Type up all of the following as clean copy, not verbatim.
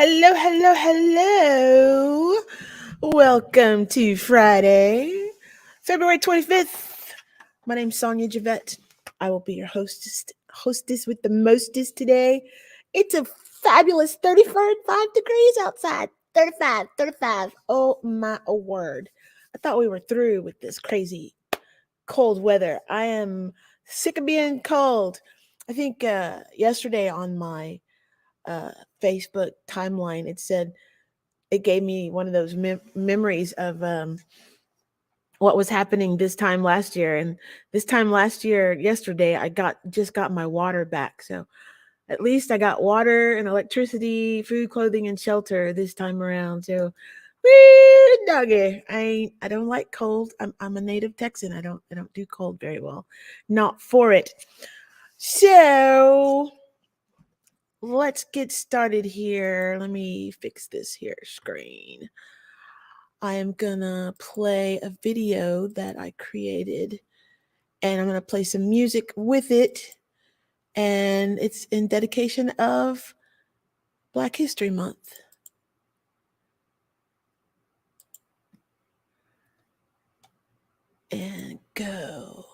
Hello, hello, hello. Welcome to Friday, February 25th. My name's Sonia Javette. I will be your hostess with the mostest today. It's a fabulous 35 degrees outside. 35, 35. Oh my word. I thought we were through with this crazy cold weather. I am sick of being cold. I think yesterday on my uh, Facebook timeline, it gave me one of those memories of what was happening this time last year. And this time last year, yesterday, I just got my water back. So at least I got water and electricity, food, clothing, and shelter this time around. So, woo, doggy. I don't like cold. I'm a native Texan. I don't do cold very well. Not for it. So let's get started here. Let me fix this here screen. I am gonna play a video that I created and I'm gonna play some music with it. And it's in dedication of Black History Month. And go.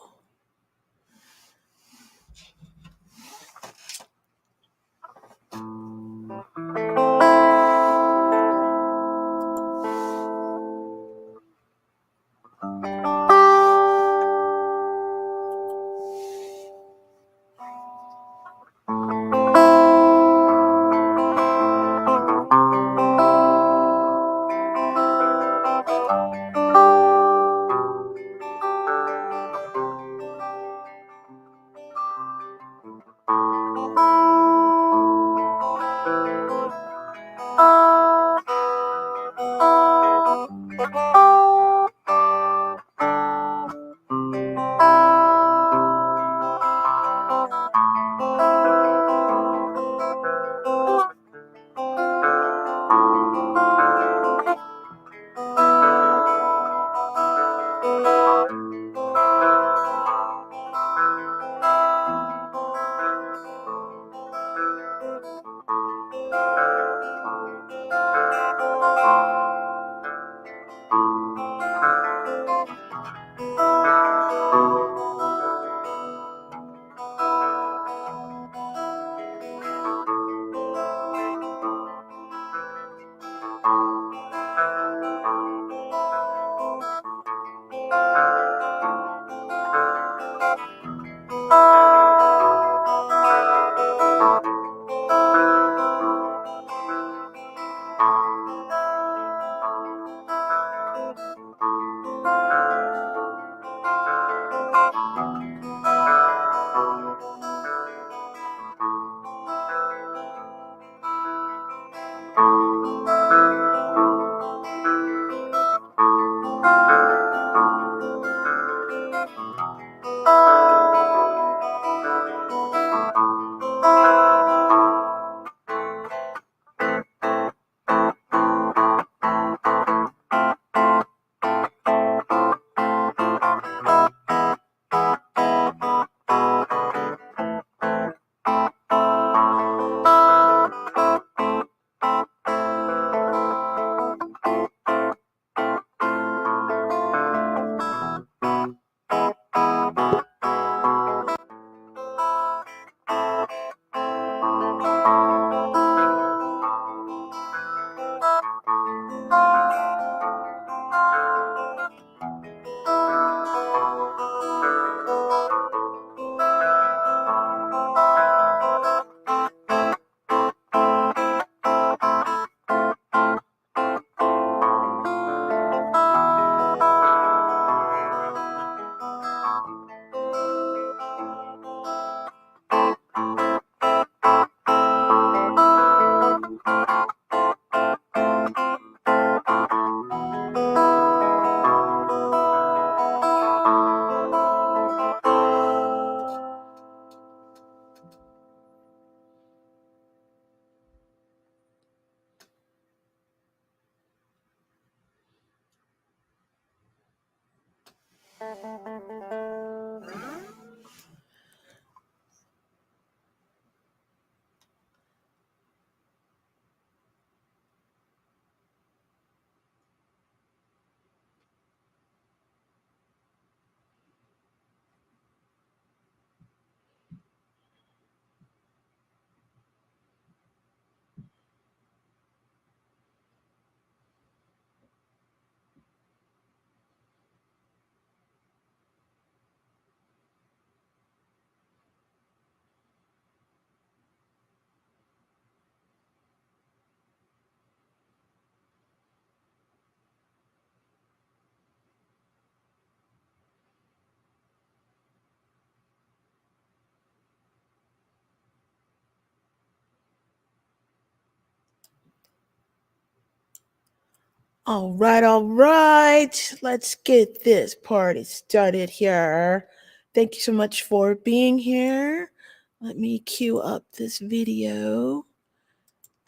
All right, all right. Let's get this party started here. Thank you so much for being here. Let me cue up this video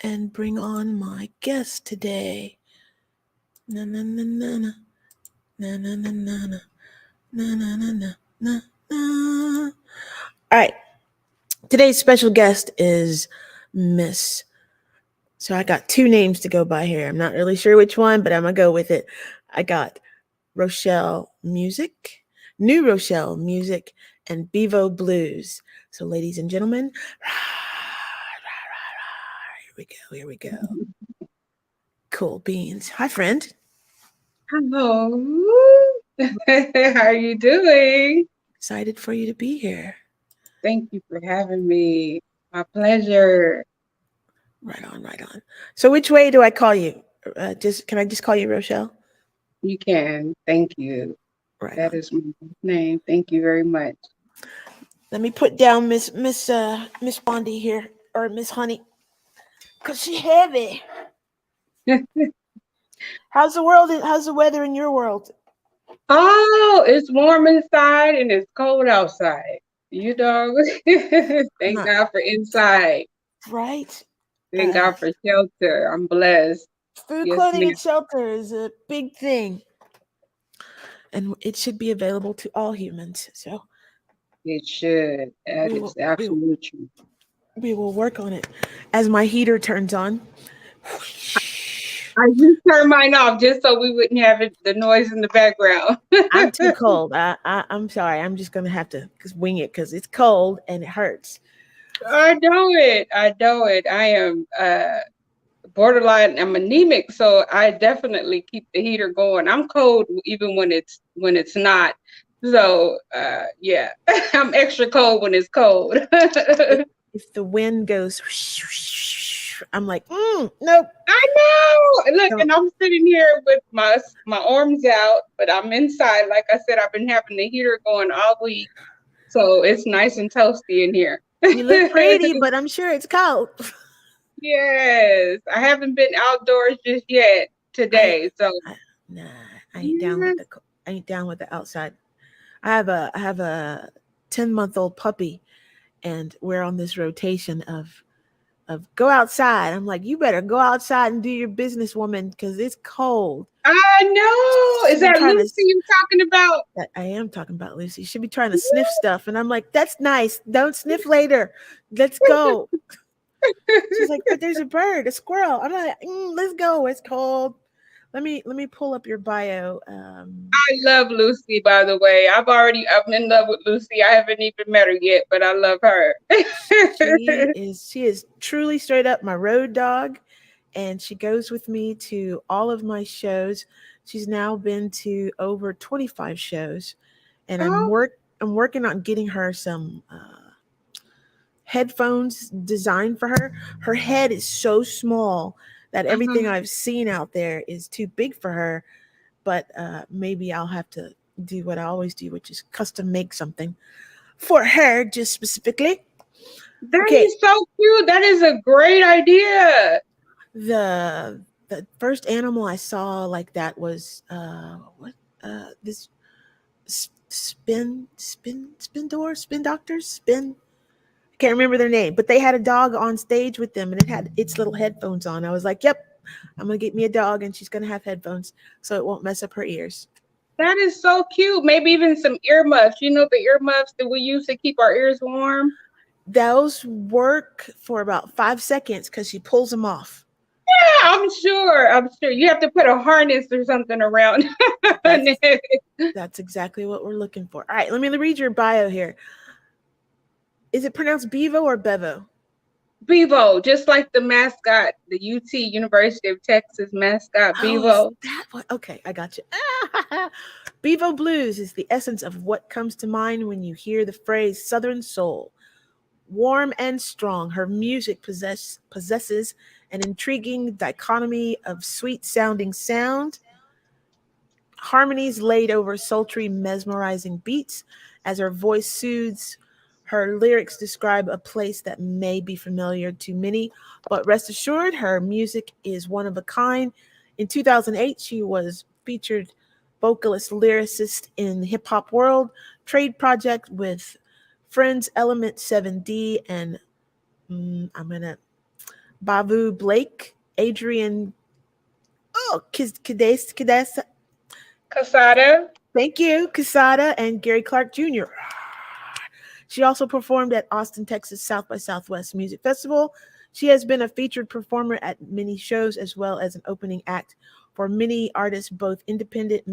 and bring on my guest today. Na na na na na na na na na na na na na na na. All right. Today's special guest is Miss. So I got two names to go by here. I'm not really sure which one, but I'm gonna go with it. I got Rochelle Musiq, New Rochelle Musiq, and Bevo Blues. So, ladies and gentlemen, here we go. Here we go. Cool beans. Hi, friend. Hello. How are you doing? Excited for you to be here. Thank you for having me. My pleasure. Right on, right on. So, which way do I call you? Can I just call you Rochelle? You can. Thank you. Right That on. is my name. Thank you very much. Let me put down Miss Bondi here, or Miss Honey, cause she heavy. How's the world? How's the weather in your world? Oh, it's warm inside and it's cold outside. You know, thank Not God for inside. right. Thank God for shelter. I'm blessed. Food, Yes, clothing, ma'am. and shelter is a big thing, and it should be available to all humans. So It should. That we is will we, absolutely true. we will work on it as my heater turns on. I just turned mine off just so we wouldn't have the noise in the background. I'm too cold. I'm sorry. I'm just gonna have to wing it because it's cold and it hurts. I know it. I know it. I am borderline. I'm anemic, so I definitely keep the heater going. I'm cold even when it's not. So yeah, I'm extra cold when it's cold. If, if the wind goes, I'm like, nope. I know. Look, Don't. and I'm sitting here with my arms out, but I'm inside. Like I said, I've been having the heater going all week, so it's nice and toasty in here. You look pretty, but I'm sure it's cold. Yes, I haven't been outdoors just yet I, today. So I nah, I ain't down with yes. the I ain't down with the outside. I have a 10-month-old puppy, and we're on this rotation of go outside. I'm like, you better go outside and do your business, woman, because it's cold. I know. Is Should be that trying Lucy to. you're talking about? I am talking about Lucy. Should be trying to sniff stuff, and I'm like, that's nice. Don't sniff later. Let's go. She's like, but there's a bird, a squirrel. I'm like, let's go. It's cold. Let me pull up your bio. I love Lucy, by the way. I'm in love with Lucy. I haven't even met her yet, but I love her. She is truly straight up my road dog, and she goes with me to all of my shows. She's now been to over 25 shows, and Oh, I'm working on getting her some headphones designed for her. Her head is so small that everything uh-huh. I've seen out there is too big for her. But maybe I'll have to do what I always do, which is custom make something for her just specifically. That Okay, is so cute. That is a great idea. the first animal I saw like that was what this spin doctors spin. I can't remember their name, but they had a dog on stage with them, and it had its little headphones on. I was like, "Yep, I'm gonna get me a dog, and she's gonna have headphones, so it won't mess up her ears." That is so cute. Maybe even some earmuffs. You know, the earmuffs that we use to keep our ears warm. Those work for about 5 seconds because she pulls them off. Yeah, I'm sure. I'm sure you have to put a harness or something around. That's exactly what we're looking for. All right, let me read your bio here. Is it pronounced Bevo or Bevo? Bevo, just like the mascot, the UT University of Texas mascot, Oh, is Bevo. that what? Okay, I got you. Bevo Blues is the essence of what comes to mind when you hear the phrase Southern Soul. Warm and strong, her music possesses an intriguing dichotomy of sweet sounding sound, harmonies laid over sultry, mesmerizing beats. As her voice soothes, her lyrics describe a place that may be familiar to many, but rest assured, her music is one of a kind. In 2008, she was featured vocalist lyricist in the hip hop world, trade project with Friends Element 7D and I'm gonna Babu Blake, Adrian Kades, Casada. thank you, Casada, and Gary Clark Jr. She also performed at Austin, Texas South by Southwest Music Festival. She has been a featured performer at many shows as well as an opening act for many artists, both independent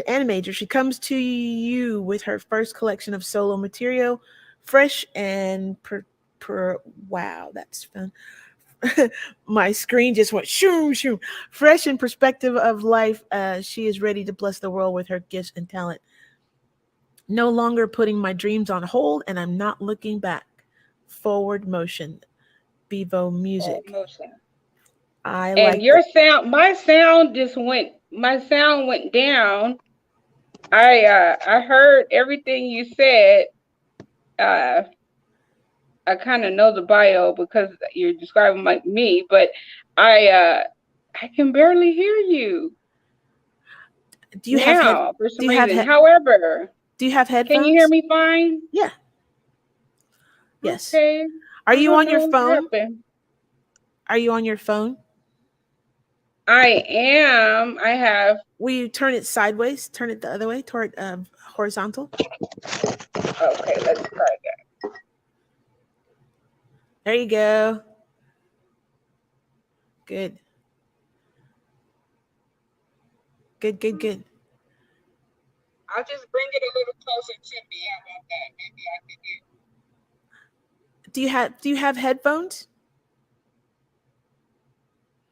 and major. She comes to you with her first collection of solo material, fresh and wow, that's fun. My screen just went shoom shoom. Fresh in perspective of life, she is ready to bless the world with her gifts and talent. No longer putting my dreams on hold, and I'm not looking back. Forward motion. Bevo Music. I And like your that. sound, my sound went down. I heard everything you said. Uh, I kind of know the bio because you're describing like me, but I uh I can barely hear you Do you have head? now for Do some you have reason. head? However, Do you have can you hear headphones? me fine? Yeah. Yes. Okay. Are I you don't on your know what phone? happened. Are you on your phone? I am. I have. Will you turn it sideways? Turn it the other way toward horizontal. Okay, let's try again. There you go. Good. Good. Good. Good. I'll just bring it a little closer to me. How about that? Maybe I can hear. Do you have headphones?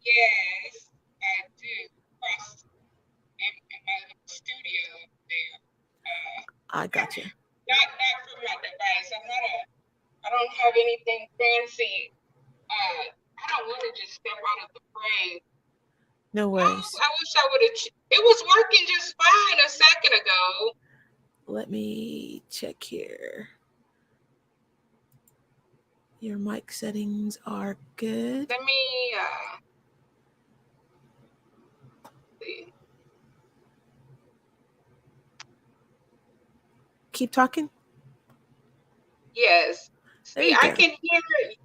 Yes, I do. Across in my little studio up there. I got you. Not from my device. I don't have anything fancy. I don't want to just step out of the frame. No Oh, worries. I wish I would have. It was working just fine a second ago. Let me check here. Your mic settings are good. Let me see. Keep talking. Yes. There See, you I go. can hear.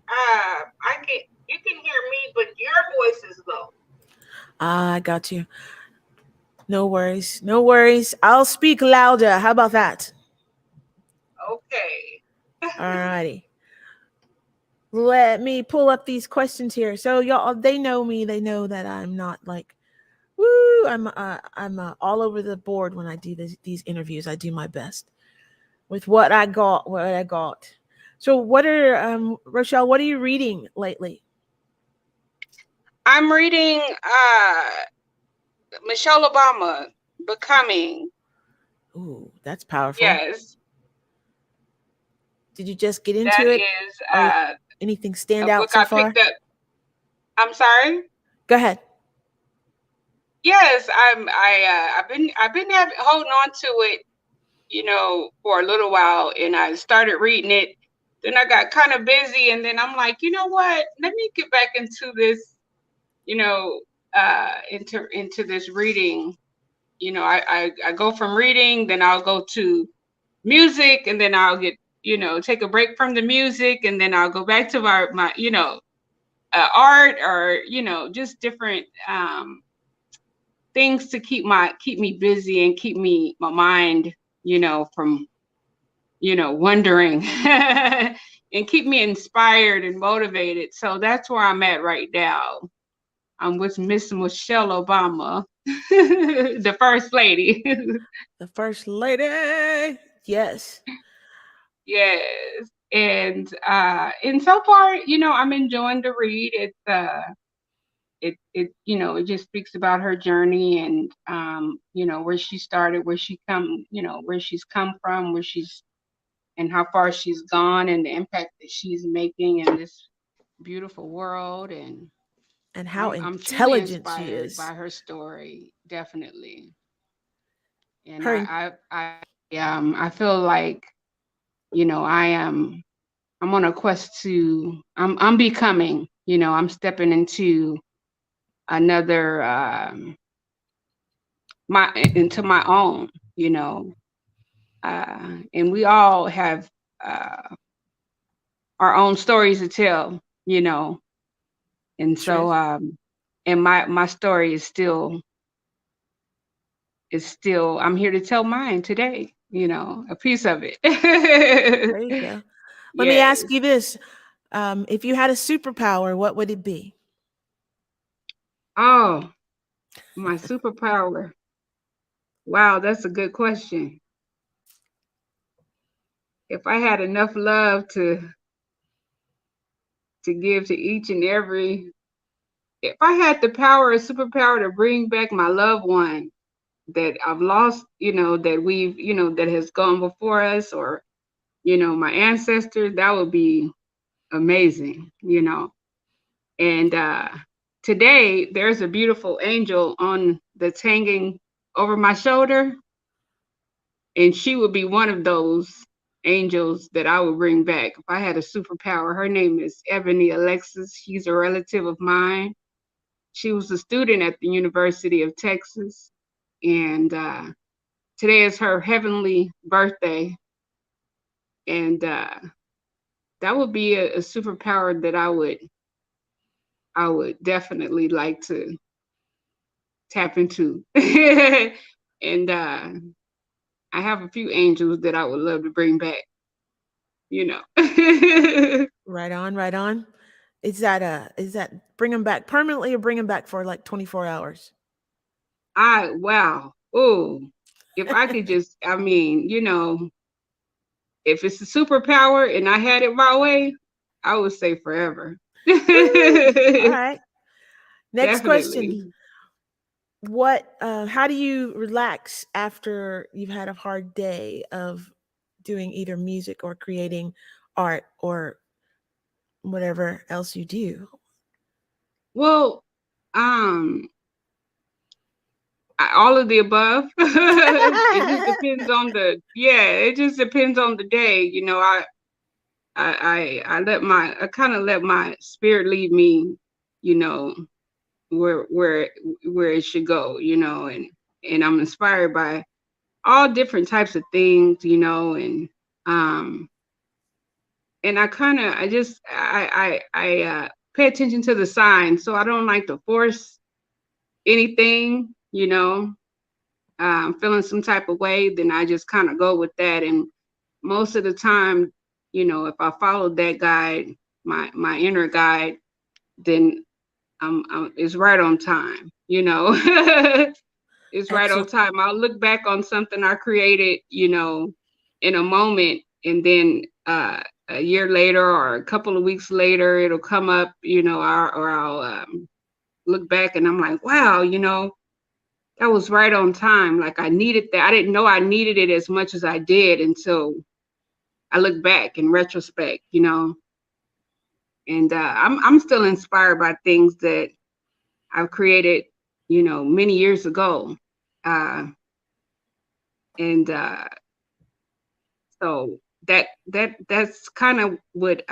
I can. You can hear me, but your voice is low. I got you. No worries. No worries. I'll speak louder. How about that? Okay. Alrighty. Let me pull up these questions here. So y'all, they know me. They know that I'm not like, woo. I'm all over the board when I do these interviews. I do my best with what I got. What I got. So what are Rochelle? What are you reading lately? I'm reading Michelle Obama, Becoming. Ooh, that's powerful. Yes, Did you just get that into it, is or anything stand a out book so I far? picked up. I'm sorry. Go ahead. Yes, I've been holding on to it, for a little while, and I started reading it. Then I got kind of busy, and then I'm like, you know what? Let me get back into this, into this reading. I go from reading, then I'll go to music, and then I'll get, take a break from the music, and then I'll go back to my art, or just different things to keep me busy and keep my mind, from, wondering and keep me inspired and motivated. So that's where I'm at right now. I'm with Miss Michelle Obama, the first lady. The first lady. Yes. Yes. And so far, I'm enjoying the read. It just speaks about her journey and where she started, where she's come from, where she's and how far she's gone and the impact that she's making in this beautiful world. And And how I'm truly intelligent she inspired is. by her story, definitely. And Her I feel like, I'm on a quest to I'm becoming, I'm stepping into another my own, and we all have uh our own stories to tell, and truth. so and my story is still I'm here to tell mine today, a piece of it. There you go. Let me Yes. ask you this. If you had a superpower, what would it be? Oh, my superpower. Wow, that's a good question. If I had enough love to give to each and every, if I had the power, a superpower to bring back my loved one that I've lost, that we've, that has gone before us, or, my ancestors, that would be amazing, And today there's a beautiful angel on that's hanging over my shoulder, and she would be one of those angels that I would bring back if I had a superpower. Her name is Ebony Alexis. She's a relative of mine. She was a student at the University of Texas, and today is her heavenly birthday, and that would be a superpower that I would definitely like to tap into. And I have a few angels that I would love to bring back, you know. Right on, right on. Is that bring them back permanently or bring them back for like 24 hours? Wow. Oh, if I could just, I mean, if it's a superpower and I had it my way, I would say forever. Woo! All right. Next question. Definitely. How do you relax after you've had a hard day of doing either music or creating art or whatever else you do? Well, um, all of the above. It just depends on it just depends on the day. I kind of let my spirit lead me, you know, where where where it should go, and I'm inspired by all different types of things, um and I just I pay attention to the signs, so I don't like to force anything, feeling some type of way, then I just kind of go with that. And most of the time, if I follow that guide, my inner guide, then it's right on time, it's right on Excellent. time. I'll look back on something I created, in a moment, and then a year later or a couple of weeks later, it'll come up, or I'll look back and I'm like, wow, that was right on time. Like I needed that. I didn't know I needed it as much as I did until I look back in retrospect, and I'm still inspired by things that I've created, many years ago. Uh, and so that's kind of what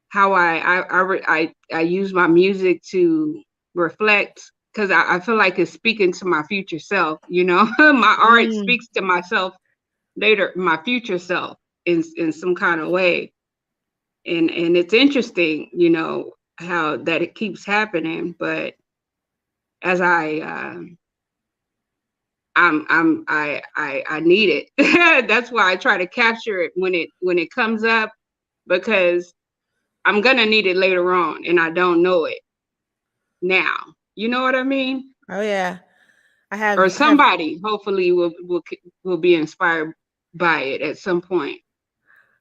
how I use my music to reflect, because I feel like it's speaking to my future self. My art Mm, speaks to myself later, my future self, in some kind of way, and it's interesting, how that it keeps happening, but as I need it. That's why I try to capture it when it comes up, because I'm gonna need it later on and I don't know it now. You know what I mean? Oh yeah. Or I have somebody hopefully will be inspired by it at some point, I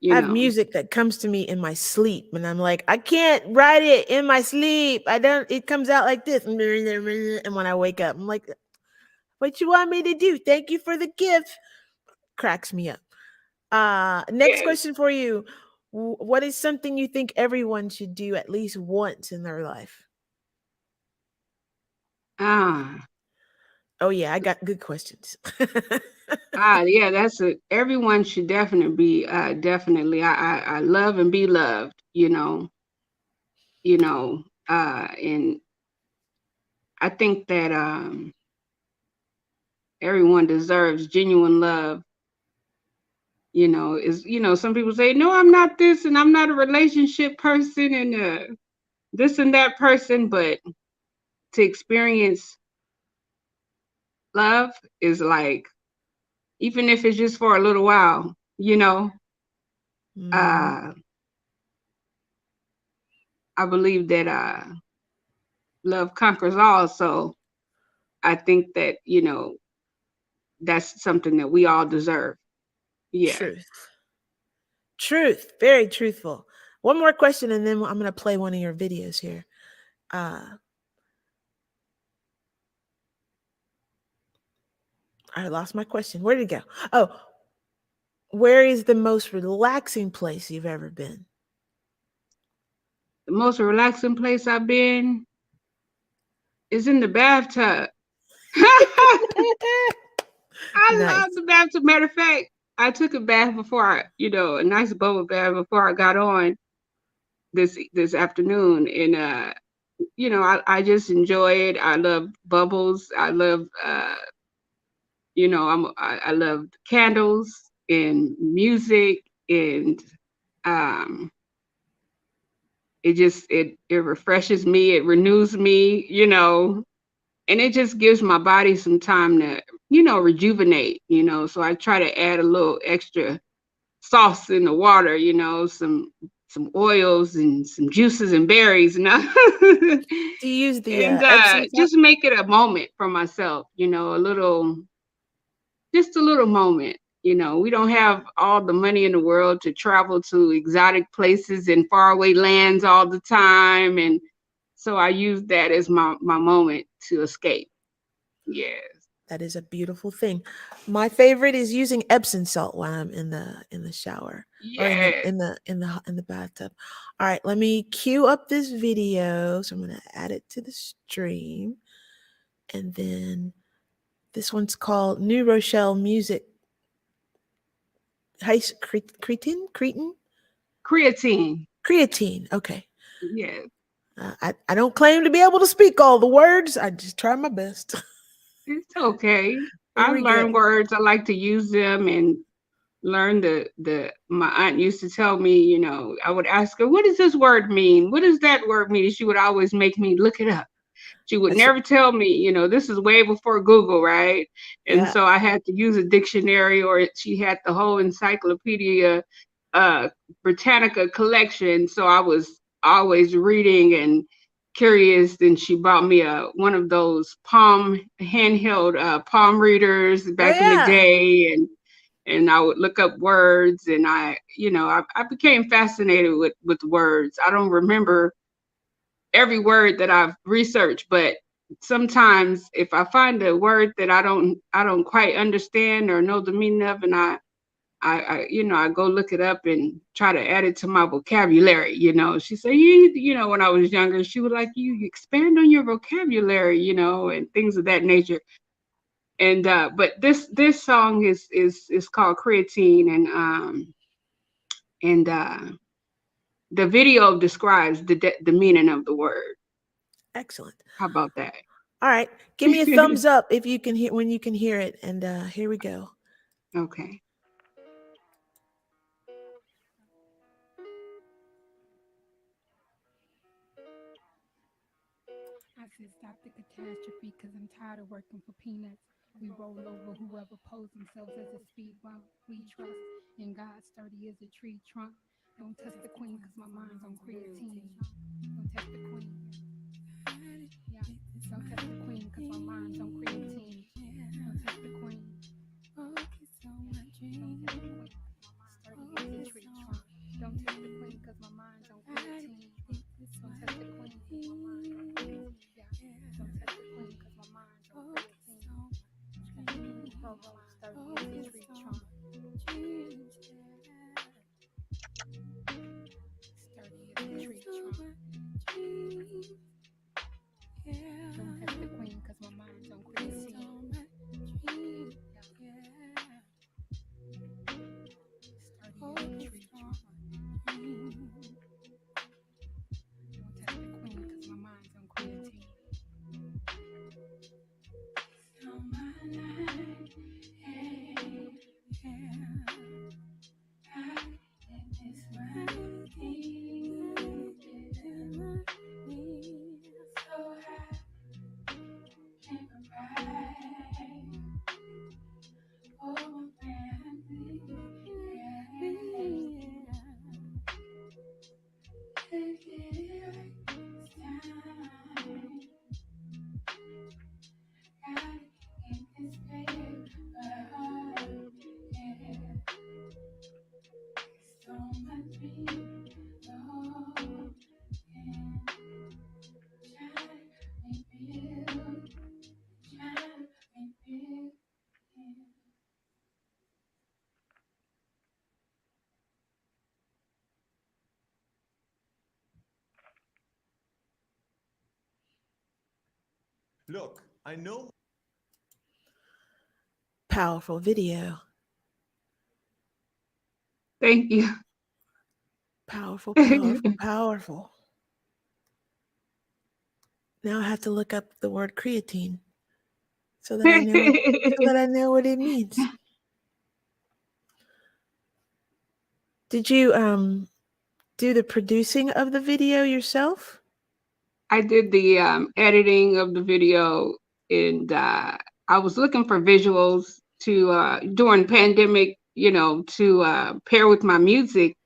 you have know. music that comes to me in my sleep, and I'm like, I can't write it in my sleep. I don't. It comes out like this, and when I wake up, I'm like, what you want me to do? Thank you for the gift. Cracks me up. Next Yes. question for you. What is something you think everyone should do at least once in their life? Ah. Oh yeah, I got good questions. Yeah, that's a everyone should definitely be definitely I love and be loved, you know, and I think that everyone deserves genuine love. Is some people say, no, I'm not this and I'm not a relationship person and this and that person, but to experience love is like, even if it's just for a little while, Mhm. uh, I believe that love conquers all. So I think that, that's something that we all deserve. Yeah. Truth. Truth. Very truthful. One more question, and then I'm going to play one of your videos here. Uh, I lost my question. Where did it go? Oh, where is the most relaxing place you've ever been? The most relaxing place I've been is in the bathtub. I love Nice. the bathtub. Matter of fact, I took a bath before a nice bubble bath before I got on this afternoon, and I just enjoy it. I love bubbles. I love I love candles and music, and um it refreshes me, it renews me, and it just gives my body some time to rejuvenate, so I try to add a little extra sauce in the water, some oils and some juices and berries, Do you use the and Epsom salt? just make it a moment for myself, just a little moment. We don't have all the money in the world to travel to exotic places and faraway lands all the time, and so I use that as my moment to escape. Yes. That is a beautiful thing. My favorite is using Epsom salt when I'm in the shower or in the Yes. in the in the in the bathtub. All right, let me cue up this video. So I'm going to add it to the stream, and then this one's called New Rochelle Music. Cretin, Creatine. creatine. Okay. Yes. I don't claim to be able to speak all the words. I just try my best. It's okay. Here I we go. learn words. I like to use them and learn the my aunt used to tell me, I would ask her, what does this word mean? What does that word mean? She would always make me look it up. She would That's never tell me, this is way before Google, right? And yeah. so I had to use a dictionary, or she had the whole encyclopedia uh Britannica collection. So I was always reading and curious. Then she bought me one of those palm handheld palm readers Oh back in the yeah. day, and I would look up words, and I became fascinated with words. I don't remember every word that I've researched, but sometimes if I find a word that I don't quite understand or know the meaning of, and I go look it up and try to add it to my vocabulary. She said, when I was younger, she would like, you expand on your vocabulary, and things of that nature. And but this song is called Creatine, and the video describes the meaning of the word. Excellent. How about that? All right. Give me a thumbs up if you can hear when you can hear it. And here we go. Okay. I said, stop the catastrophe, because I'm tired of working for peanuts. We roll over whoever pose themselves as a speed bump. We trust in God, sturdy as a tree trunk. Don't test the queen, because my mind's on creatine. Don't test the queen. Yeah. Don't test the queen, because my mind's on creatine. Don't test the queen. Don't test the queen. Sturdy as a tree trunk. Don't test the queen, because my mind's on creatine. Don't test the queen, because my mind's on creatine. Yeah. Don't test the queen, because my mind's on creatine. Roll, sturdy as a tree trunk. Sturdy as a tree trunk. Don't test the queen, because my mind's on creatine. Sturdy as a tree trunk. Don't test the queen, because my mind's on creatine. On my line, hey, yeah. I let this right thing so high and bright. Oh, my family, yeah. Take it right this time. Gotta get this paper, yeah. So much dream, oh, yeah. Try to rebuild, try to rebuild, yeah. Look, I know. Powerful video. Thank you. Powerful, powerful, powerful. Now I have to look up the word creatine so that I know what it means. Did you do the producing of the video yourself? I did the editing of the video, and I was looking for visuals to during pandemic, to pair with my music.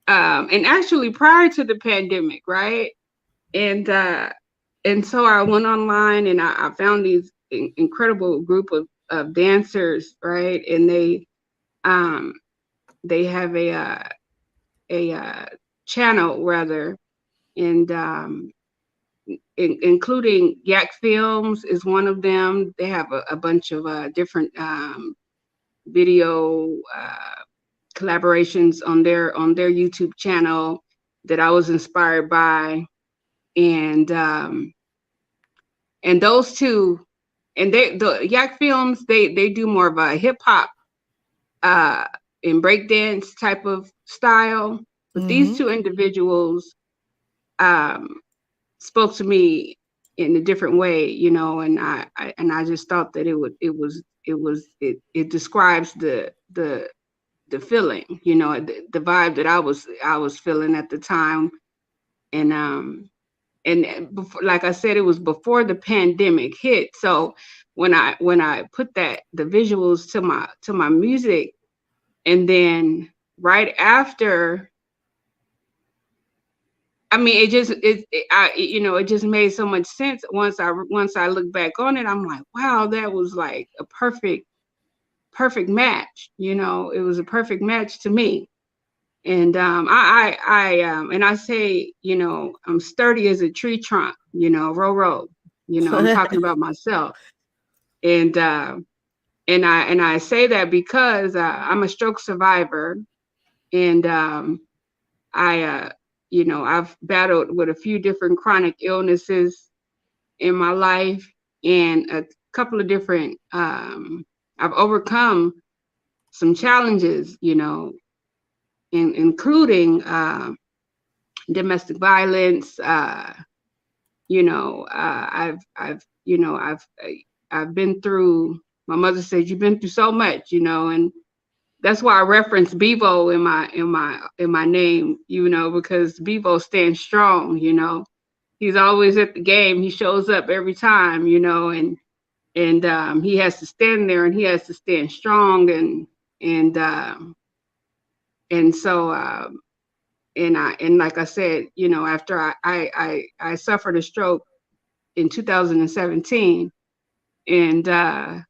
And actually prior to the pandemic, right? And so I went online and I found these incredible group of dancers, right? And they have a channel rather, and including Yak Films is one of them. They have a bunch of different video collaborations on their YouTube channel that I was inspired by, and those two, and the Yak Films, they do more of a hip hop uh and breakdance type of style, but these two individuals um spoke to me in a different way, and I just thought that it describes the feeling, the vibe that I was feeling at the time. And before, like I said, it was before the pandemic hit. So when I put the visuals to my music, and then right after, I mean, it just made so much sense once I look back on it. I'm like, wow, that was like a perfect match. It was a perfect match to me. And and I say, I'm sturdy as a tree trunk, row. I'm talking about myself. And I say that because I'm a stroke survivor, and I've battled with a few different chronic illnesses in my life, and a couple of different I've overcome some challenges, including domestic violence. I've been through. My mother said, "You've been through so much," and that's why I reference Bevo in my name, because Bevo stands strong. he's always at the game. He shows up every time, you know, and he has to stand there and he has to stand strong and and so and like I said, you know, after I suffered a stroke in 2017 and I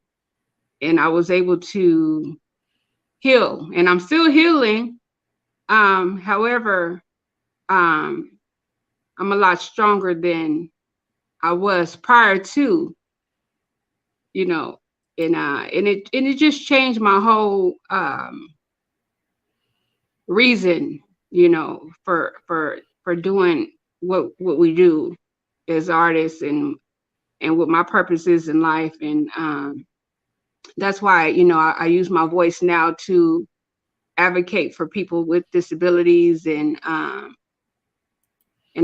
was able to heal and I'm still healing. However, I'm a lot stronger than I was prior to, you know, and it just changed my whole reason, you know, for doing what we do as artists and what my purpose is in life. And that's why, you know, I use my voice now to advocate for people with disabilities and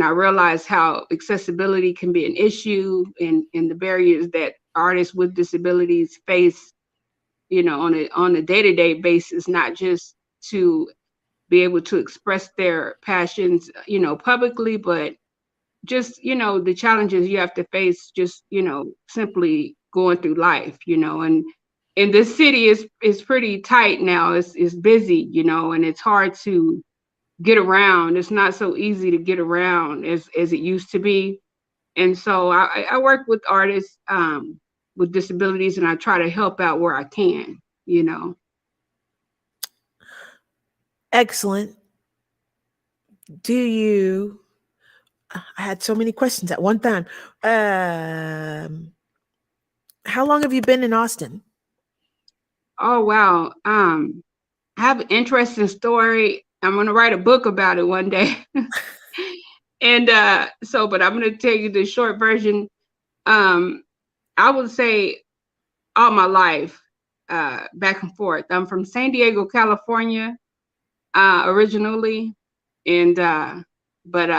I realize how accessibility can be an issue and the barriers that artists with disabilities face, you know, on a day-to-day basis, not just to be able to express their passions, you know, publicly, but just, you know, the challenges you have to face just, you know, simply going through life, you know, and this city is pretty tight now. It's busy, you know, and it's hard to get around. It's not so easy to get around as it used to be. And so I work with artists with disabilities and I try to help out where I can, you know. Excellent. Do you? I had so many questions at one time. How long have you been in Austin? Oh wow. I have an interesting story. I'm gonna write a book about it one day. And so but I'm gonna tell you the short version. Um I would say all my life, back and forth. I'm from San Diego, California, originally, and but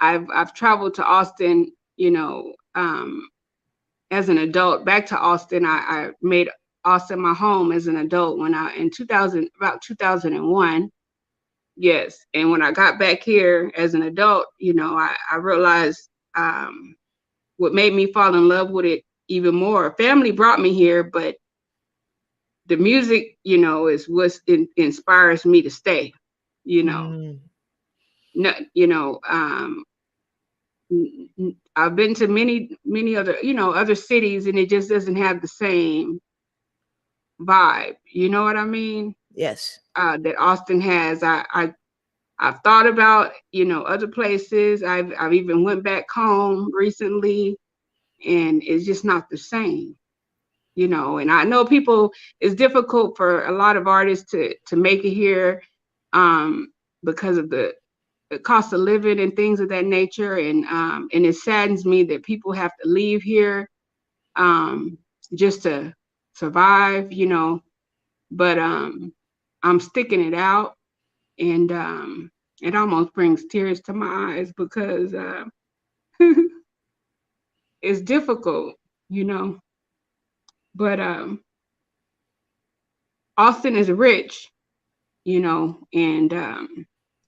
I've traveled to Austin, you know, as an adult. Back to Austin, I made Austin my home as an adult when I in 2000 about 2001. Yes, and when I got back here as an adult, you know, I realized what made me fall in love with it even more. Family brought me here, but the music, you know, is what inspires me to stay. You know, Mm, no, you know, I've been to many other, you know, other cities, and it just doesn't have the same vibe. You know what I mean? yes. That Austin has. I've thought about, you know, other places. I've even went back home recently, and it's just not the same. You know, and I know people, it's difficult for a lot of artists to make it here because of the cost of living and things of that nature, and it saddens me that people have to leave here um just to survive, you know, but I'm sticking it out, and it almost brings tears to my eyes because it's difficult, you know, but Austin is rich, you know, and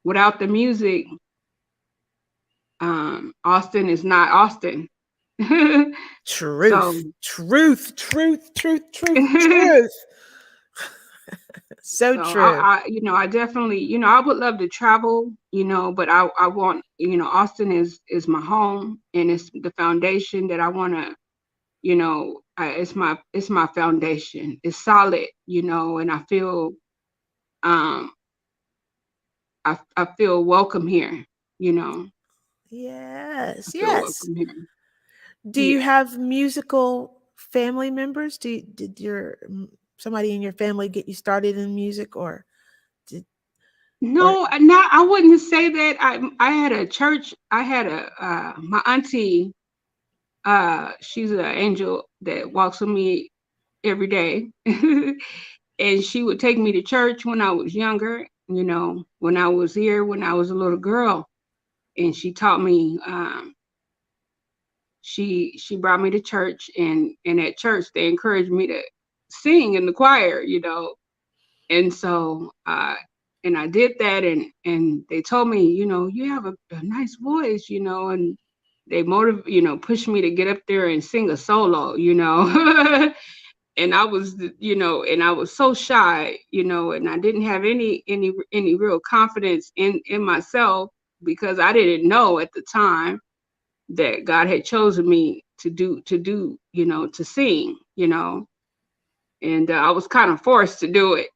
without the music, Austin is not Austin. So, Truth, truth, truth, truth, truth, truth. So so true. you know, I definitely, you know, I would love to travel, you know, but I want, you know, Austin is my home, and it's the foundation that I want to, you know, it's my foundation. It's solid, you know, and um, I feel welcome here, you know, I Yes, feel yes. welcome here. Do you Yeah. have musical family members? Did your somebody in your family get you started in music, did or No, not, I wouldn't say that. I had a church. I had a my auntie. She's an angel that walks with me every day, and she would take me to church when I was younger. You know, when I was here, when I was a little girl, and she taught me. She brought me to church, and at church they encouraged me to sing in the choir. You know, and so and I did that, and they told me, you know, you have a nice voice, you know, pushed me to get up there and sing a solo, and I was, and I was so shy, and I didn't have any real confidence in myself, because I didn't know at the time that God had chosen me to sing, and I was kind of forced to do it,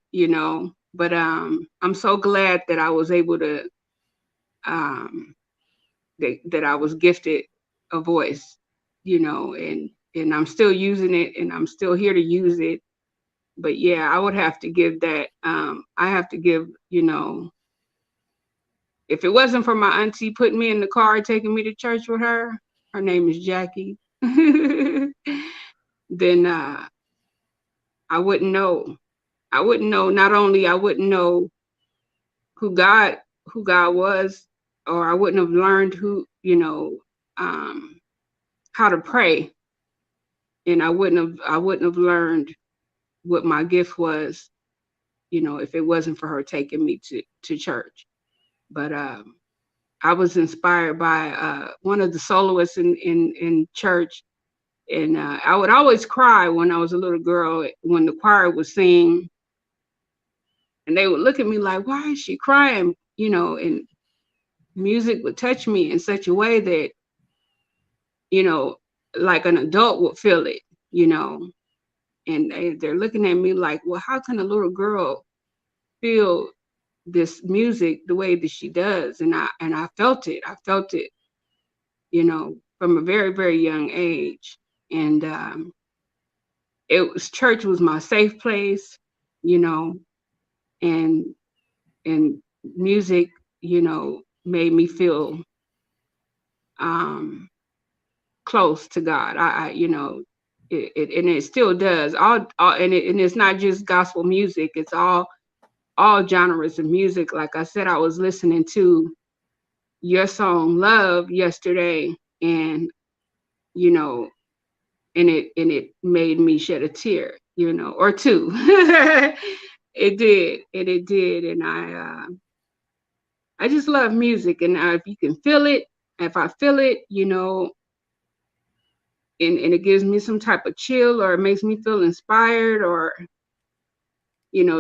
but I'm so glad that I was able to, um, that I was gifted a voice, and I'm still using it, and I'm still here to use it. But yeah, I would have to give that. I have to give, if it wasn't for my auntie putting me in the car, taking me to church with her, her name is Jackie, then I wouldn't know. I wouldn't know. Not only I wouldn't know who God was, or I wouldn't have learned um, how to pray, and I wouldn't have learned what my gift was, if it wasn't for her taking me to church. But I was inspired by one of the soloists in church, and I would always cry when I was a little girl when the choir would sing, and they would look at me like, "Why is she crying?" And music would touch me in such a way that, you know, like an adult would feel it, and they're looking at me like, "Well, how can a little girl feel this music the way that she does?" And I felt it. I felt it, from a very, very young age. And church was my safe place, you know, and and music, made me feel um close to God. And it still does. And it's not just gospel music. It's all genres of music. Like I said, I was listening to your song "Love" yesterday, and you know, and it made me shed a tear, or two. It did, and I just love music, and if you can feel it, if I feel it, and it gives me some type of chill, or it makes me feel inspired, or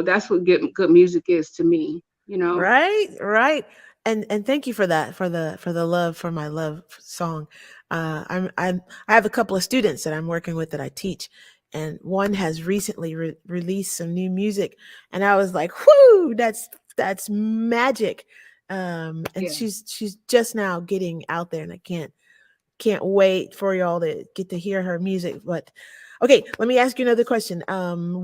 that's what good music is to me. Right, right. And thank you for that, for the love for my love song. I have a couple of students that I'm working with that I teach, and one has recently released some new music, and I was like, "Whoo, that's magic!" And Yeah. she's just now getting out there, and I can't wait for y'all to get to hear her music. But okay, let me ask you another question.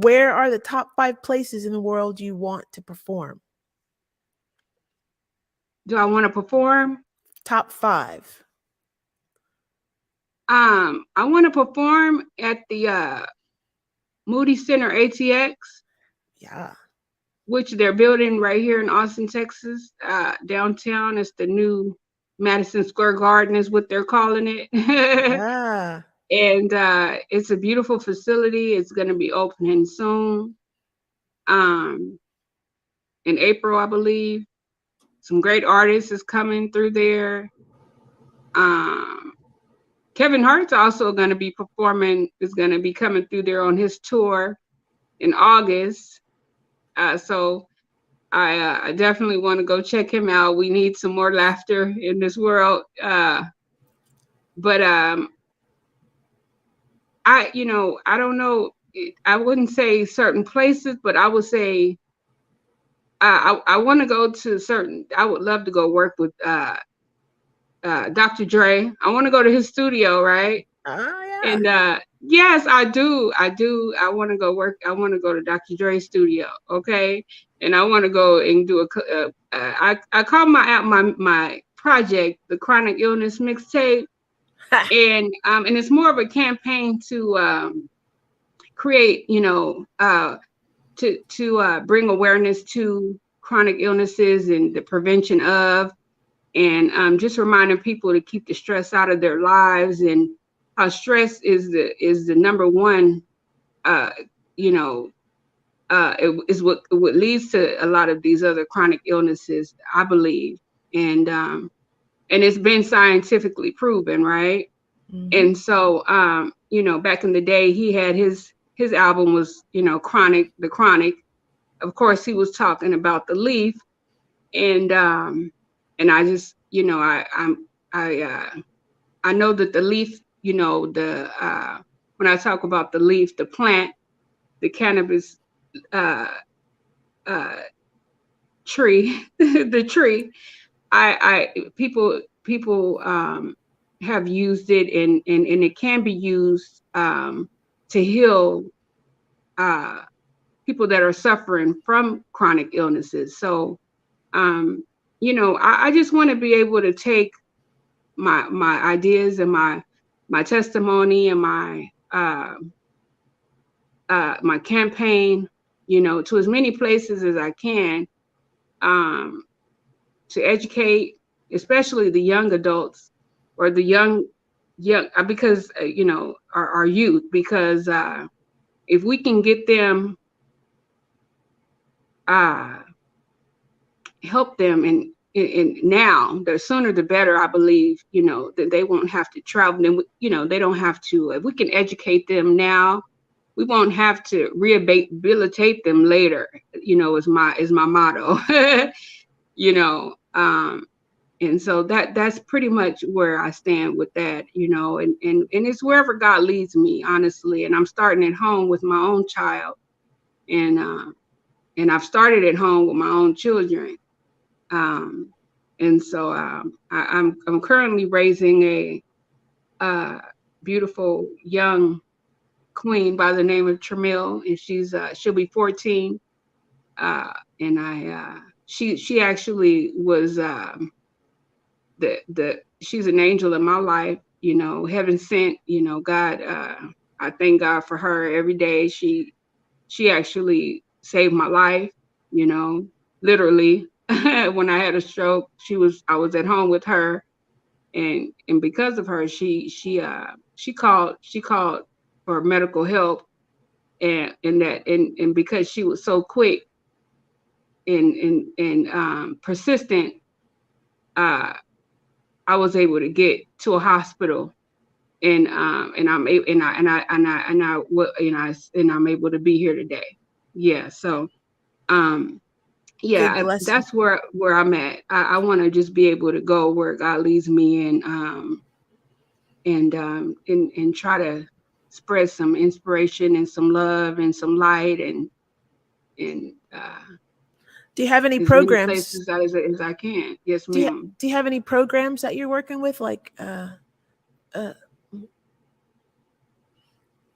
Where are the top 5 places in the world you want to perform? Do I want to perform? Top 5. I want to perform at the Moody Center ATX, Yeah. which they're building right here in Austin, Texas, downtown. It's the new Madison Square Garden, is what they're calling it. Yeah. And it's a beautiful facility. It's going to be opening soon, um, in April, I believe. Some great artists is coming through there. Um, Kevin Hart's also going to be performing, is going to be coming through there on his tour in August. So I definitely want to go check him out. We need some more laughter in this world. But I don't know. I wouldn't say certain places, but I would say I want to go to certain. I would love to go work with Dr. Dre. I want to go to his studio, right? Oh, yeah. And yes, I do. I do. I want to go work. I want to go to Dr. Dre's studio. Okay. And I want to go and do I call my project the Chronic Illness Mixtape, and it's more of a campaign to create, to bring awareness to chronic illnesses and the prevention of, and just reminding people to keep the stress out of their lives, and how stress is the number one, it is what leads to a lot of these other chronic illnesses, I believe. And and it's been scientifically proven, right? Mm-hmm. And so, back in the day, he had his album was, Chronic, the Chronic. Of course, he was talking about the leaf, and I just, I know that the leaf, when I talk about the leaf, the plant, the cannabis uh, uh, tree, the tree, people have used it, and it can be used to heal uh, people that are suffering from chronic illnesses. So, I just want to be able to take my ideas and my testimony and my campaign, to as many places as I can, um, to educate, especially the young adults or the young, because our youth, because if we can get them, uh, help them, and now, the sooner the better, I believe, that they won't have to travel, and they don't have to. If we can educate them now, we won't have to rehabilitate them later, is my motto. And so that's pretty much where I stand with that, and it's wherever God leads me, honestly. And I'm starting at home with my own child, and I've started at home with my own children. And so I'm currently raising a beautiful young queen by the name of Tramiel, and she'll be 14. And she actually was she's an angel in my life, heaven sent, God. I thank God for her every day. She actually saved my life, literally. When I had a stroke, I was at home with her, and because of her, she called for medical help, and because she was so quick and persistent, uh, I was able to get to a hospital, and I'm able, and I'm able to be here today. Yeah. So, Good yeah, blessing. that's where I'm at. I want to just be able to go where God leads me, and try to spread some inspiration and some love and some light, and Do you have any as many programs? places as I can. Yes, ma'am. Do you have any programs that you're working with, like uh, Oh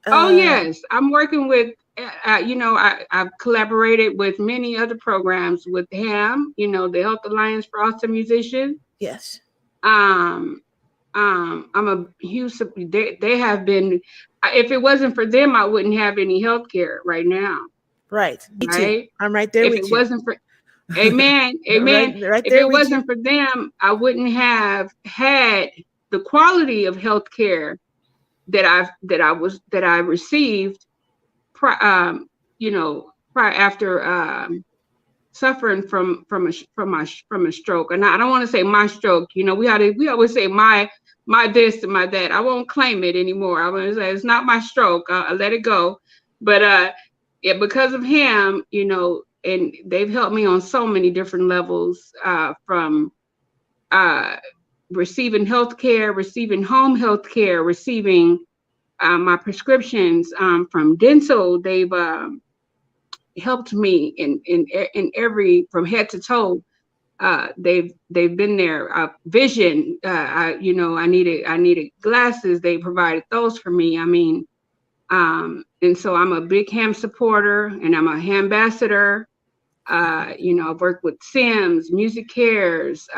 uh yes, I'm working with. I've collaborated with many other programs with HAM, the Health Alliance for Awesome Musicians. yes, Um, I'm a huge. They have been. If it wasn't for them, I wouldn't have any health care right now. right. Me too. Right? I'm right there If it with you. wasn't for, Amen, right, Amen. right If there it with you. wasn't for them, I wouldn't have had the quality of health care that I received, prior after suffering from a stroke. And I don't want to say my stroke. We always say my this and my that. I won't claim it anymore. I'm gonna say it's not my stroke. I let it go. But yeah, because of him, and they've helped me on so many different levels, from uh, receiving health care, receiving home health care, receiving my prescriptions, from dental. They've helped me in every, from head to toe. They've been there. Vision. I needed glasses. They provided those for me. I mean, and so I'm a big ham supporter, and I'm a ham ambassador. I've worked with Sims, Music Cares.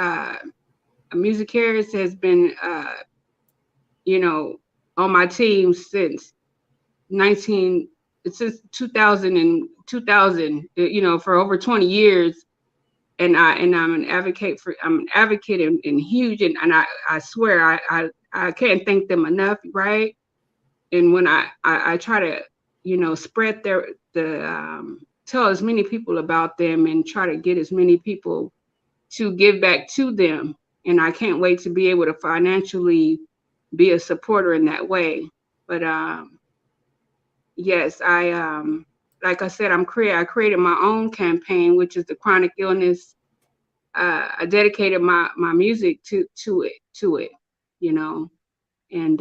Music Cares has been, you know, on my team since 19 since 2000 and 2000, for over 20 years. And I'm an advocate, and huge, and I swear I can't thank them enough, right? And when I try to, spread tell as many people about them, and try to get as many people to give back to them, and I can't wait to be able to financially be a supporter in that way. But yes, like I said, I created my own campaign, which is the chronic illness. I dedicated my music to it, you know, and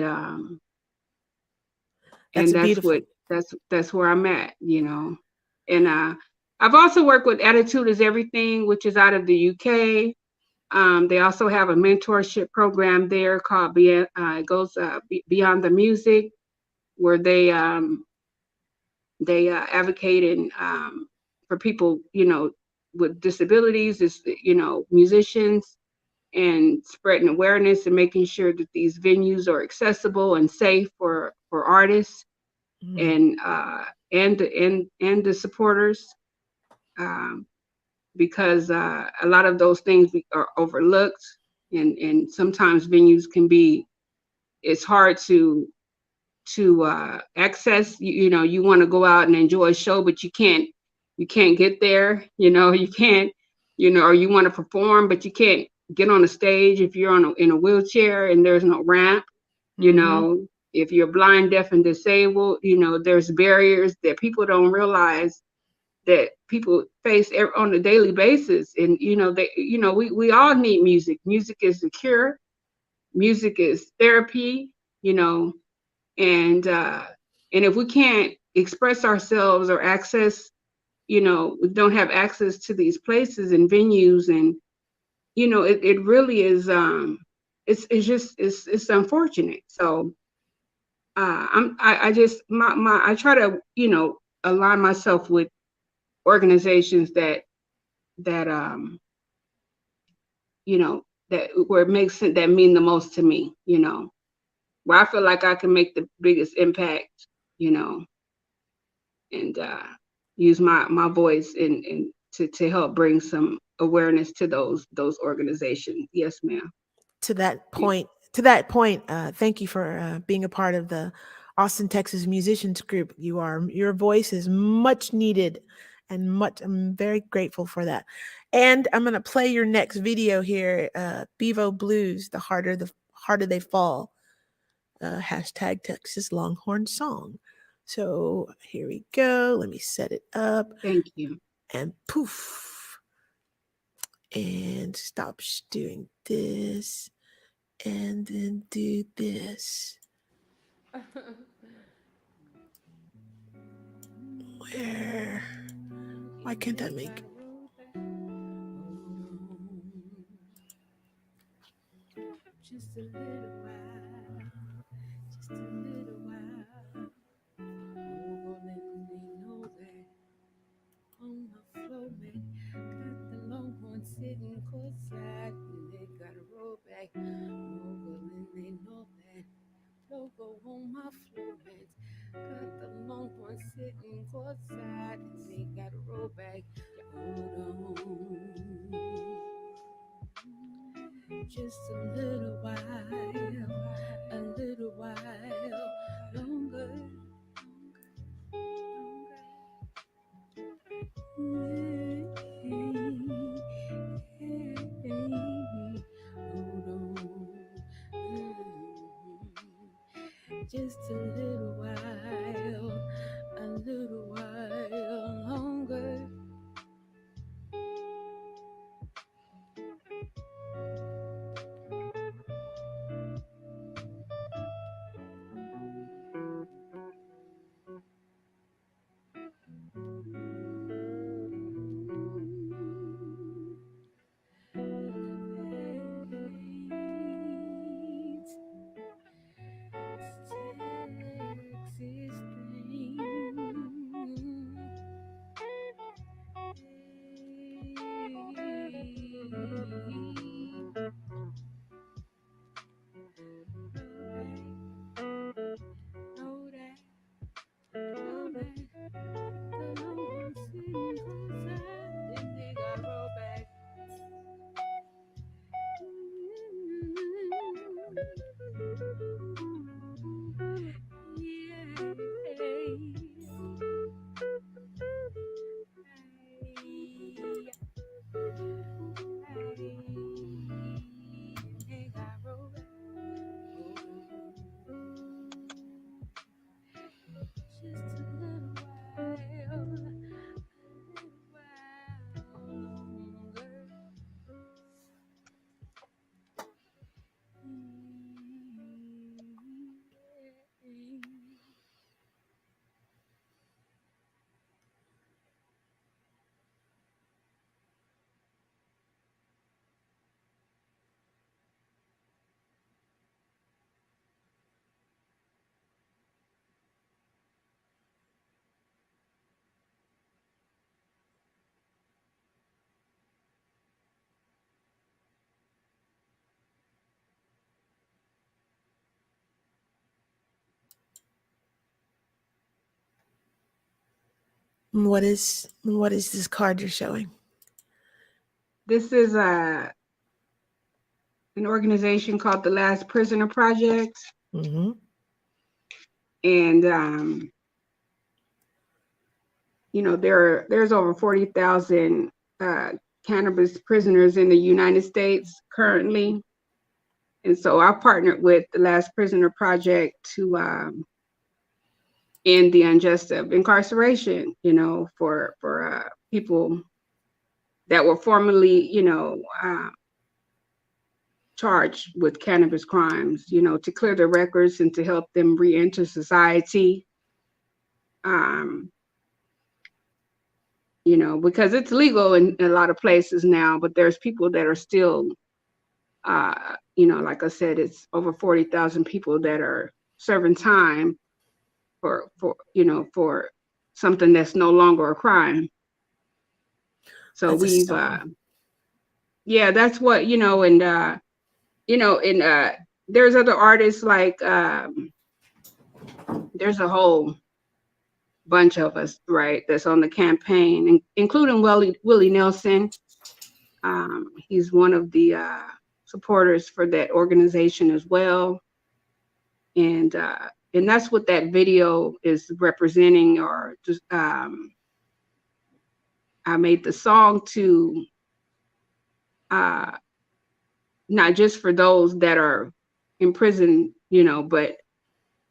That's a that's beautiful. what that's where I'm at, you know. And I've also worked with Attitude is Everything, which is out of the UK. They also have a mentorship program there called Beyond the Music, where they advocate and for people, you know, with disabilities, is musicians, and spreading awareness and making sure that these venues are accessible and safe for artists Mm. and and the supporters, um, because a lot of those things are overlooked, and sometimes venues can be, it's hard to access. You know, you want to go out and enjoy a show, but you can't get there. You know, you can't, or you want to perform, but you can't get on a stage if you're in a wheelchair and there's no ramp. You Mm-hmm. know, if you're blind, deaf, and disabled, there's barriers that people don't realize that people face on a daily basis. And we all need music. Music is the cure. Music is therapy. You know, and if we can't express ourselves or access, we don't have access to these places and venues, and it really is, it's just it's unfortunate. So I just I try to align myself with organizations that you know that where it makes sense, that mean the most to me, where I feel like I can make the biggest impact, you know and use my voice and to help bring some awareness to those organizations. Yes, ma'am. To that Yeah. point, to that point, thank you for being a part of the Austin, Texas musicians group. Your voice is much needed, and much. I'm very grateful for that. And I'm gonna play your next video here. Bevo Blues, the harder they fall. Hashtag Texas Longhorn song. So here we go. Let me set it up, Thank you. and poof, and stop doing this, and then do this. Where? Why can't I make? Just a little while, just a little while. Oh, let me know that on the floor, man. Got the Longhorn sitting courtside, and they got a roll back. Oh, well, and they know that logo on my floor, man. Got the Longhorn sitting courtside, and they got a roll back. Hold on. Just a little while longer. Hold on. Just a little while longer. Texas thing. What is this card you're showing? This is an organization called the Last Prisoner Project, Mm-hmm. and there's over 40,000 cannabis prisoners in the United States currently, and so I partnered with the Last Prisoner Project to end the injustice of incarceration. For people that were formerly, charged with cannabis crimes, to clear their records and to help them re-enter society. Um, because it's legal in a lot of places now, but there's people that are still, like I said, it's over 40,000 people that are serving time for something that's no longer a crime. So That's a we've, song. yeah, that's what, and there's other artists like, there's a whole bunch of us, right, that's on the campaign, including Willie Nelson. He's one of the supporters for that organization as well, and that's what that video is representing. Or just, I made the song to not just for those that are in prison, but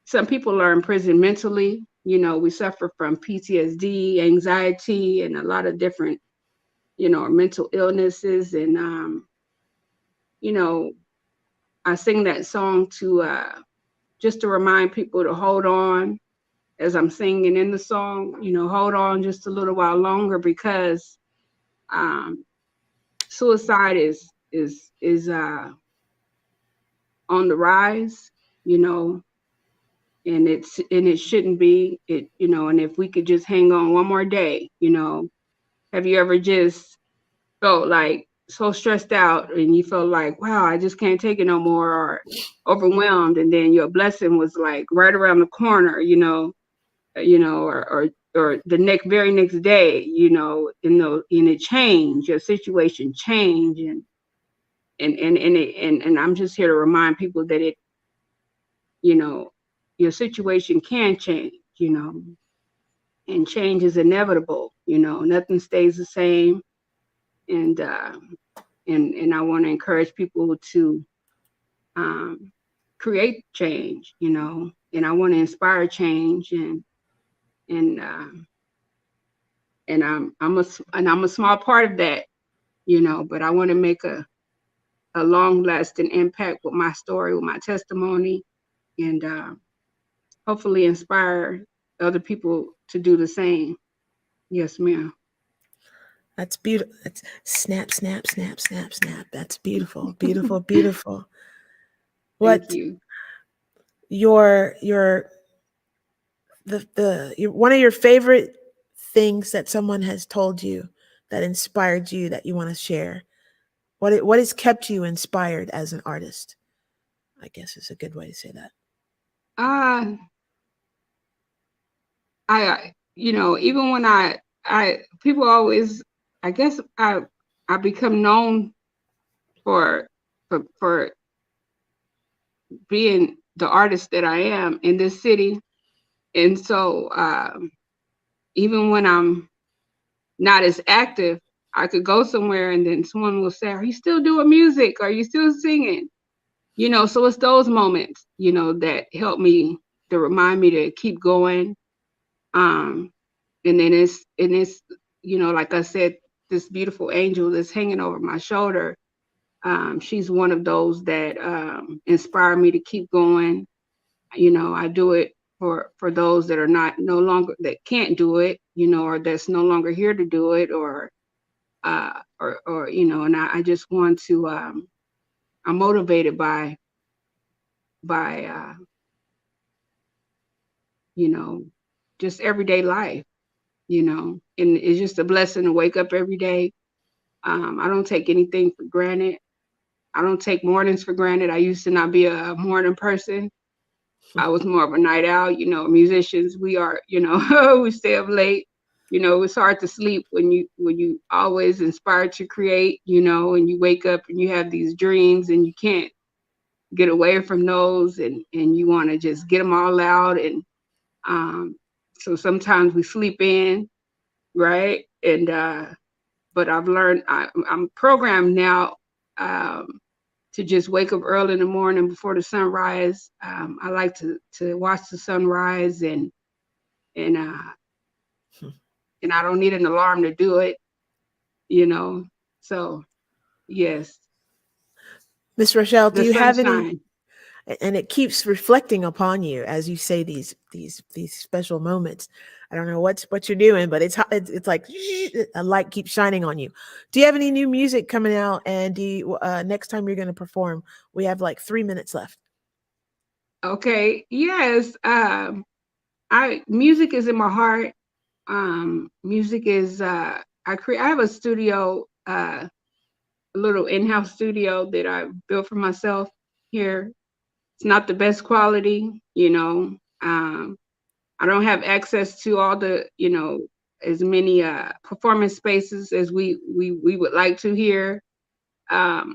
some people are in prison mentally. We suffer from PTSD, anxiety, and a lot of different, mental illnesses. And, I sing that song to just to remind people to hold on as I'm singing in the song, hold on just a little while longer, because suicide is on the rise, and it shouldn't be. And if we could just hang on one more day. Have you ever just felt like so stressed out and you felt like, wow, I just can't take it no more, or overwhelmed, and then your blessing was like right around the corner, or the very next day, and it changed, your situation changed, and I'm just here to remind people that you know, your situation can change, and change is inevitable. Nothing stays the same. And I want to encourage people to create change, and I want to inspire change, and I'm a small part of that, but I want to make a long lasting impact with my story, with my testimony, and hopefully inspire other people to do the same. Yes, ma'am. That's beautiful. That's snap, snap, snap, snap, snap. That's beautiful, beautiful, beautiful. Thank What you. your one of your favorite things that someone has told you that inspired you that you want to share? What has kept you inspired as an artist? I guess is a good way to say that. Uh, even when people always, I guess I become known for for being the artist that I am in this city. And so even when I'm not as active, I could go somewhere and then someone will say, "Are you still doing music? Are you still singing?" So it's those moments, that help me, to remind me to keep going. Um, and then it's like I said, this beautiful angel that's hanging over my shoulder. She's one of those that inspire me to keep going. I do it for those that are no longer, that can't do it, or that's no longer here to do it, or and I just want to, I'm motivated by you know just everyday life, and it's just a blessing to wake up every day. I don't take anything for granted. I don't take mornings for granted. I used to not be a morning person. I was more of a night owl. Musicians, we are, we stay up late. You know, it's hard to sleep when you always inspired to create, you know, and you wake up and you have these dreams and you can't get away from those, and you want to just get them all out. And um so sometimes we sleep in, right? And but I've learned I'm programmed now um to just wake up early in the morning before the sunrise. I like to watch the sunrise, and and I don't need an alarm to do it, you know. So yes, Miss Rochelle, do the you have any? sunshine. And it keeps reflecting upon you as you say these special moments. I don't know what you're doing, but it's like a light keeps shining on you. Do you have any new music coming out? And do you, next time you're going to perform, we have like 3 minutes left. Okay, yes. I music is in my heart. Music is I have a studio, a little in-house studio that I built for myself here. It's not the best quality, you know. I don't have access to all the, you know, as many performance spaces as we would like to here. As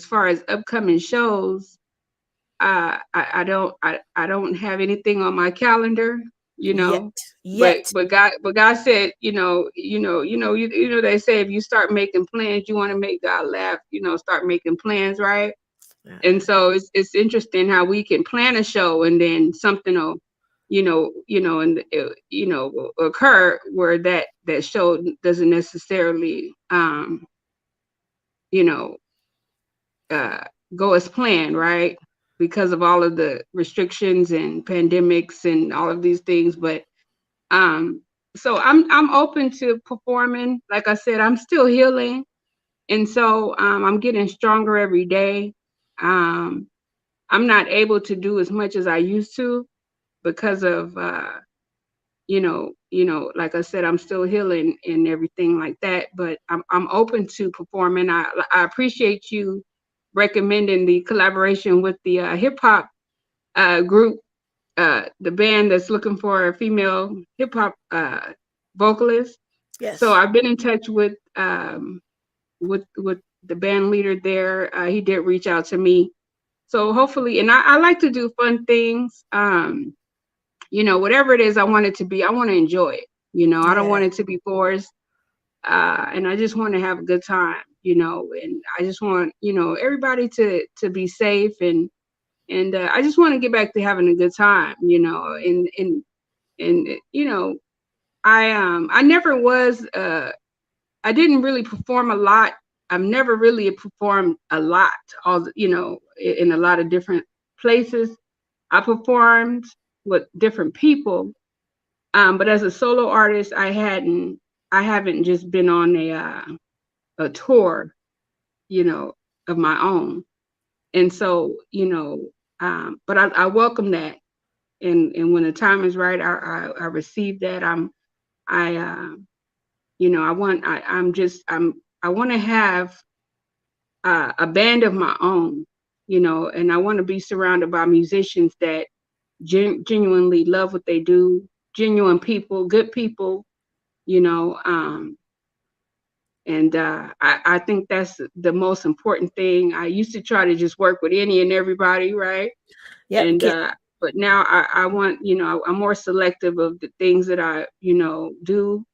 far as upcoming shows, I don't have anything on my calendar, you Yet, know. yet. But God said, you know they say if you start making plans, you want to make God laugh, you know, start making plans, right? And so it's interesting how we can plan a show and then something will, and will occur where that show doesn't necessarily, you know, uh, go as planned, right? Because of all of the restrictions and pandemics and all of these things. But um, so I'm open to performing. Like I said, I'm still healing, and so I'm getting stronger every day. Um, I'm not able to do as much as I used to because of like I said, I'm still healing and everything like that. But I'm open to performing. I appreciate you recommending the collaboration with the hip hop group, the band that's looking for a female hip hop vocalist. So Yes. I've been in touch with the band leader there. He did reach out to me. So hopefully, and I like to do fun things. Whatever it is I want it to be, I want to enjoy it. I don't Yeah. want it to be forced. And I just want to have a good time, and I just want, everybody to be safe, and I just want to get back to having a good time, and I never was I didn't really perform a lot. I've never really performed a lot, in a lot of different places. I performed with different people, but as a solo artist, I haven't just been on a tour, you know, of my own. And so, but I welcome that, and when the time is right, I receive that. I I want I want to have a band of my own, and I want to be surrounded by musicians that genuinely love what they do, genuine people, good people, you know. And I think that's the most important thing. I used to try to just work with any and everybody, right? Yep. And Can't. but now I want, I'm more selective of the things that I, do.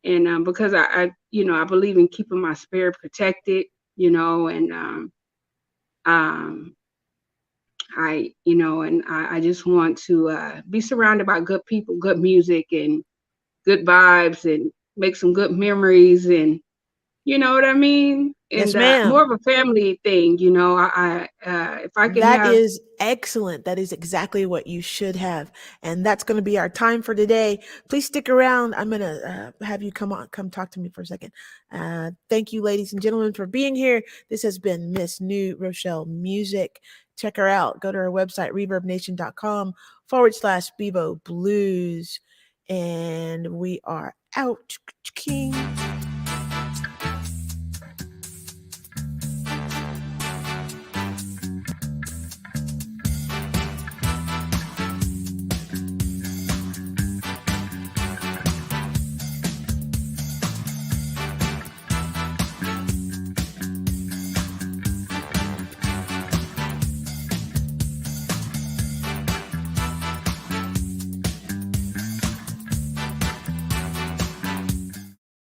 And because I believe in keeping my spirit protected, and um, I just want to be surrounded by good people, good music, and good vibes, and make some good memories, and you know what I mean? Yes, And ma'am. more of a family thing, if I can That have. is excellent. That is exactly what you should have. And that's going to be our time for today. Please stick around. I'm going to have you come talk to me for a second. Thank you, ladies and gentlemen, for being here. This has been Miss New Rochelle Musiq. Check her out. Go to her website, reverbnation.com/Bebo Blues. And we are out. King.